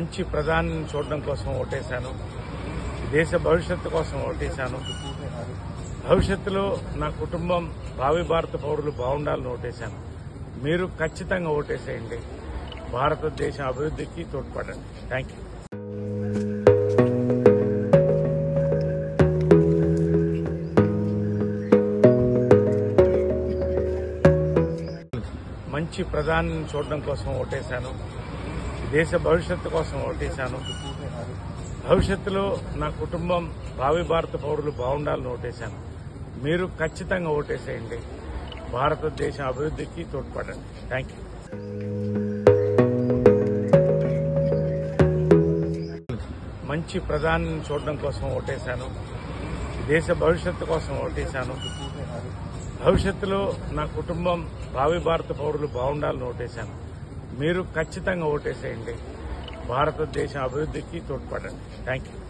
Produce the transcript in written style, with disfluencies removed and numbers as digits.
మంచి ప్రధానిని చూడడం కోసం ఓటేశాను. దేశ భవిష్యత్తు కోసం ఓటేశాను. భవిష్యత్తులో నా కుటుంబం భావి భారత పౌరులు బాగుండాలని ఓటేశాను. మీరు ఖచ్చితంగా ఓటేసేయండి. భారతదేశ అభివృద్ధికి తోడ్పడండి. Thank you. మంచి ప్రధానిని చూడడం కోసం ఓటేశాను. దేశ భవిష్యత్తు కోసం ఓటేశాను. భవిష్యత్తులో నా కుటుంబం భావి భారత పౌరులు బాగుండాలని ఓటేశాను. మీరు ఖచ్చితంగా ఓటేసేయండి. భారతదేశ అభివృద్ధికి తోడ్పడండి. Thank you. మంచి ప్రధానిని చూడడం కోసం ఓటేశాను. దేశ భవిష్యత్తు కోసం ఓటేశాను. భవిష్యత్తులో నా కుటుంబం భావి భారత పౌరులు బాగుండాలని ఓటేశాను. మీరు ఖచ్చితంగా ఓటేసేయండి. భారతదేశ అభివృద్ధికి తోడ్పడండి. Thank you.